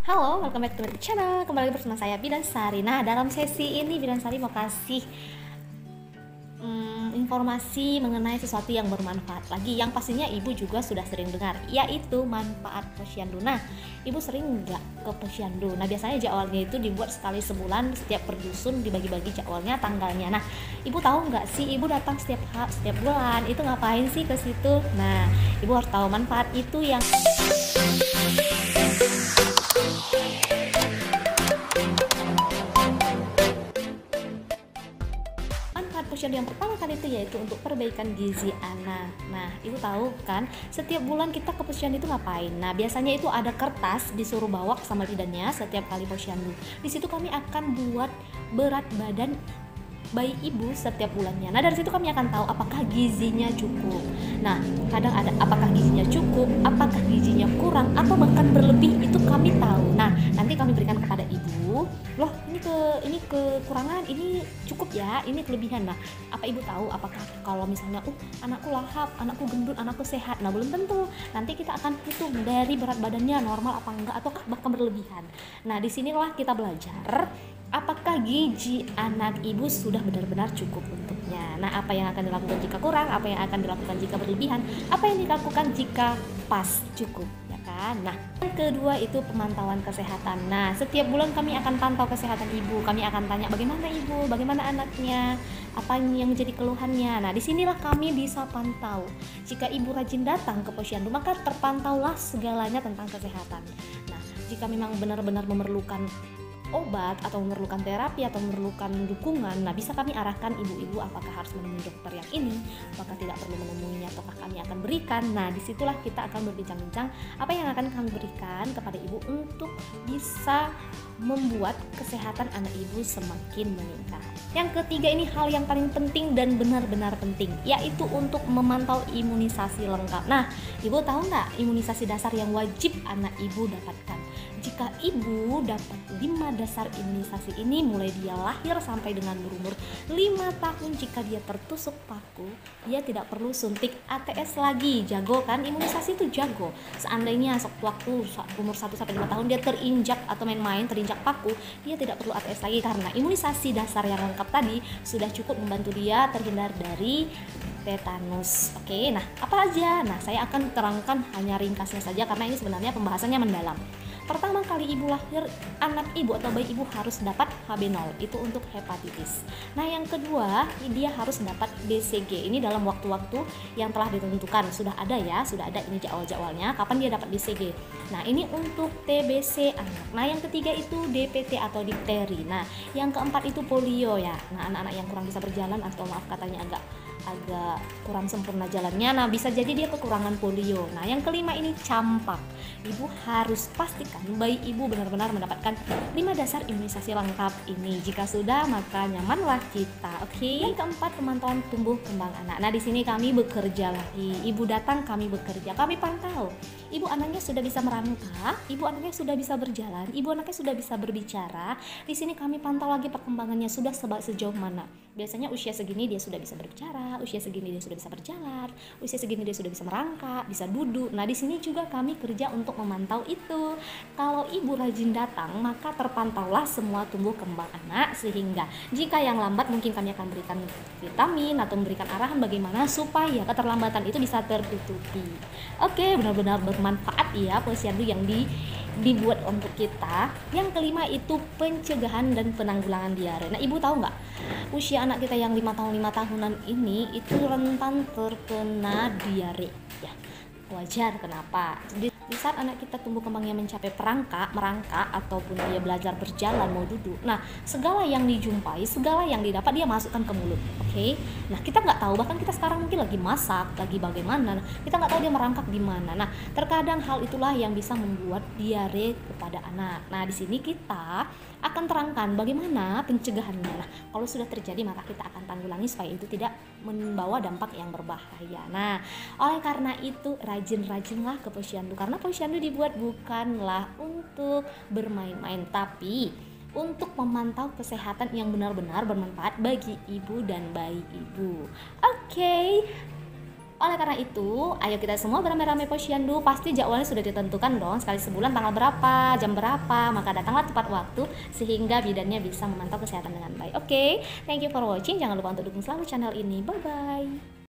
Halo, welcome back to my channel. Kembali bersama saya Bidan Sari. Nah, dalam sesi ini Bidan Sari mau kasih informasi mengenai sesuatu yang bermanfaat lagi, yang pastinya ibu juga sudah sering dengar, yaitu manfaat posyandu. Nah, ibu sering nggak ke posyandu? Nah, biasanya jadwalnya itu dibuat sekali sebulan, setiap per dusun dibagi-bagi jadwalnya, tanggalnya. Nah, ibu tahu nggak sih, ibu datang setiap bulan itu ngapain sih ke situ? Nah, ibu harus tahu manfaat itu yang posyandu yang pertama kali itu yaitu untuk perbaikan gizi anak. Nah, ibu tahu kan, setiap bulan kita ke posyandu itu ngapain? Nah, biasanya itu ada kertas disuruh bawa sama bidannya setiap kali posyandu. Di situ kami akan buat berat badan bayi ibu setiap bulannya. Nah, dari situ kami akan tahu apakah gizinya cukup. Nah, kadang ada apakah gizinya cukup, apakah gizinya kurang, atau bahkan berlebih, itu kami tahu. Nah, nanti kami berikan kepada ibu, loh ini kekurangan, ini cukup ya, ini kelebihan. Nah, apa ibu tahu apakah kalau misalnya anakku lahap, anakku gendut, anakku sehat? Nah, belum tentu. Nanti kita akan hitung dari berat badannya normal apa enggak, ataukah bahkan berlebihan. Nah, disinilah kita belajar apakah gizi anak ibu sudah benar-benar cukup untuknya. Nah, apa yang akan dilakukan jika kurang, apa yang akan dilakukan jika berlebihan, apa yang dilakukan jika pas cukup, ya kan? Nah, yang kedua itu pemantauan kesehatan. Nah, setiap bulan kami akan pantau kesehatan ibu. Kami akan tanya bagaimana ibu, bagaimana anaknya, apa yang menjadi keluhannya. Nah, disinilah kami bisa pantau. Jika ibu rajin datang ke posyandu, maka terpantaulah segalanya tentang kesehatan. Nah, jika memang benar-benar memerlukan obat atau memerlukan terapi atau memerlukan dukungan, nah bisa kami arahkan ibu-ibu apakah harus menemui dokter yang ini, apakah tidak perlu menemuinya, ataukah kami akan berikan. Nah, disitulah kita akan berbincang-bincang apa yang akan kami berikan kepada ibu untuk bisa membuat kesehatan anak ibu semakin meningkat. Yang ketiga ini hal yang paling penting dan benar-benar penting, yaitu untuk memantau imunisasi lengkap. Nah, ibu tahu nggak imunisasi dasar yang wajib anak ibu dapatkan? Jika ibu dapat 5 dasar imunisasi ini mulai dia lahir sampai dengan berumur 5 tahun, jika dia tertusuk paku, dia tidak perlu suntik ATS lagi. Jago kan? Imunisasi itu jago. Seandainya waktu umur 1 sampai 5 tahun dia terinjak atau main-main terinjak paku, dia tidak perlu ATS lagi karena imunisasi dasar yang lengkap tadi sudah cukup membantu dia terhindar dari tetanus. Oke, nah apa aja? Nah, saya akan terangkan hanya ringkasnya saja karena ini sebenarnya pembahasannya mendalam. Pertama kali ibu lahir, anak ibu atau bayi ibu harus dapat HB0, itu untuk hepatitis. Nah, yang kedua, dia harus dapat BCG. Ini dalam waktu-waktu yang telah ditentukan. Sudah ada ya, sudah ada ini jadwal-jadwalnya kapan dia dapat BCG. Nah, ini untuk TBC anak. Nah, yang ketiga itu DPT atau difteri. Nah, yang keempat itu polio ya. Nah, anak-anak yang kurang bisa berjalan atau maaf katanya agak kurang sempurna jalannya, nah bisa jadi dia kekurangan polio. Nah, yang kelima ini campak. Ibu harus pastikan bayi ibu benar-benar mendapatkan 5 dasar imunisasi lengkap ini. Jika sudah, maka nyamanlah kita. Oke. Yang keempat, pemantauan tumbuh kembang anak. Nah, di sini kami bekerja lagi. Ibu datang, kami bekerja. Kami pantau. Ibu anaknya sudah bisa merangkak, ibu anaknya sudah bisa berjalan, ibu anaknya sudah bisa berbicara. Di sini kami pantau lagi perkembangannya sudah sejauh mana. Biasanya usia segini dia sudah bisa berbicara, usia segini dia sudah bisa berjalan, usia segini dia sudah bisa merangkak, bisa duduk. Nah, di sini juga kami kerja untuk memantau itu. Kalau ibu rajin datang, maka terpantaulah semua tumbuh kembang anak, sehingga jika yang lambat mungkin kami akan berikan vitamin atau memberikan arahan bagaimana supaya keterlambatan itu bisa tertutupi. Oke, benar-benar bermanfaat ya posyandu yang dibuat untuk kita. Yang kelima itu pencegahan dan penanggulangan diare. Nah, ibu tahu nggak, usia anak kita yang 5 tahunan ini itu rentan terkena diare ya. Wajar, kenapa? Di saat anak kita tumbuh kembangnya mencapai merangkak ataupun dia belajar berjalan, mau duduk. Nah, segala yang dijumpai, segala yang didapat dia masukkan ke mulut. Oke. Nah, kita nggak tahu, bahkan kita sekarang mungkin lagi masak, lagi bagaimana. Kita nggak tahu dia merangkak di mana. Nah, terkadang hal itulah yang bisa membuat diare kepada anak. Nah, di sini kita akan terangkan bagaimana pencegahannya. Nah, kalau sudah terjadi maka kita akan tanggulangi supaya itu tidak membawa dampak yang berbahaya. Nah, oleh karena itu rajin-rajinlah ke posyandu, karena posyandu dibuat bukanlah untuk bermain-main, tapi untuk memantau kesehatan yang benar-benar bermanfaat bagi ibu dan bayi ibu. Oke. Oleh karena itu, ayo kita semua beramai-ramai posyandu. Pasti jadwalnya sudah ditentukan dong, sekali sebulan tanggal berapa, jam berapa. Maka datanglah tepat waktu sehingga bidannya bisa memantau kesehatan dengan baik. Oke, thank you for watching. Jangan lupa untuk dukung selalu channel ini. Bye bye.